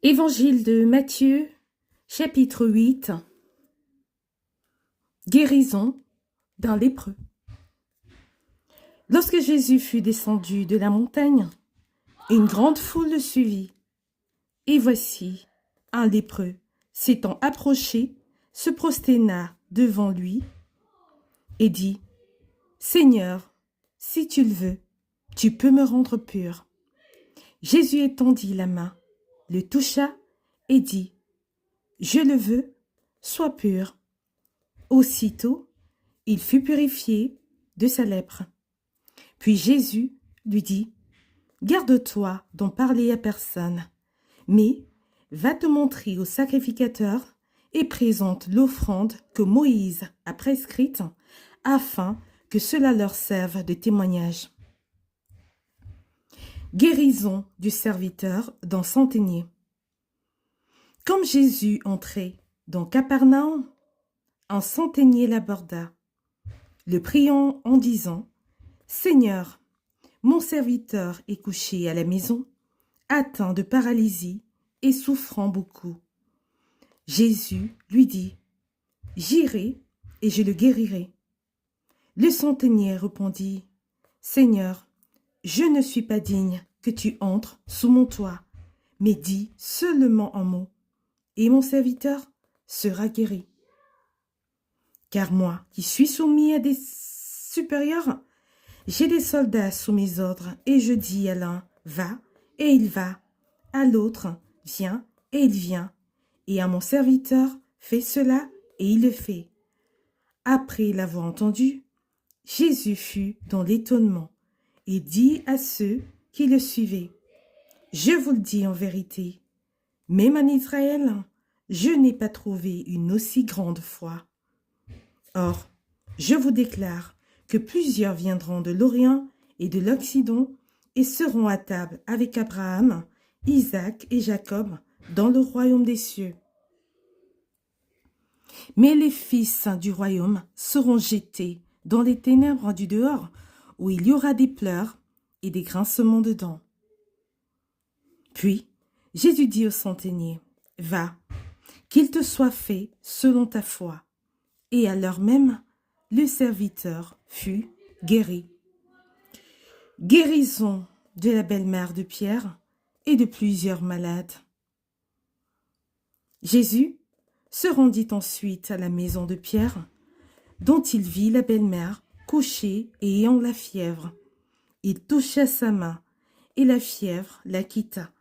Évangile de Matthieu, chapitre 8. Guérison d'un lépreux. Lorsque Jésus fut descendu de la montagne, une grande foule le suivit. Et voici, un lépreux, s'étant approché, se prosterna devant lui et dit : « Seigneur, si tu le veux, tu peux me rendre pur. » Jésus étendit la main, le toucha et dit : « Je le veux, sois pur. » Aussitôt, il fut purifié de sa lèpre. Puis Jésus lui dit : « Garde-toi d'en parler à personne, mais va te montrer au sacrificateur et présente l'offrande que Moïse a prescrite, afin que cela leur serve de témoignage. » Guérison du serviteur d'un centenier. Comme Jésus entrait dans Capernaum, un centenier l'aborda, le priant en disant : « Seigneur, mon serviteur est couché à la maison, atteint de paralysie et souffrant beaucoup. » Jésus lui dit : « J'irai et je le guérirai. » Le centenier répondit : « Seigneur, je ne suis pas digne que tu entres sous mon toit, mais dis seulement un mot, et mon serviteur sera guéri. Car moi, qui suis soumis à des supérieurs, j'ai des soldats sous mes ordres, et je dis à l'un : va, et il va, à l'autre : viens, et il vient, et à mon serviteur : fais cela, et il le fait. » Après l'avoir entendu, Jésus fut dans l'étonnement, et dit à ceux qui le suivaient : « Je vous le dis en vérité, même en Israël, je n'ai pas trouvé une aussi grande foi. Or, je vous déclare que plusieurs viendront de l'Orient et de l'Occident et seront à table avec Abraham, Isaac et Jacob dans le royaume des cieux. Mais les fils du royaume seront jetés dans les ténèbres du dehors, où il y aura des pleurs et des grincements de dents. » Puis Jésus dit au centenier : « Va, qu'il te soit fait selon ta foi. » Et à l'heure même, le serviteur fut guéri. Guérison de la belle-mère de Pierre et de plusieurs malades. Jésus se rendit ensuite à la maison de Pierre, dont il vit la belle-mère couchée et ayant la fièvre. Il toucha sa main, et la fièvre la quitta,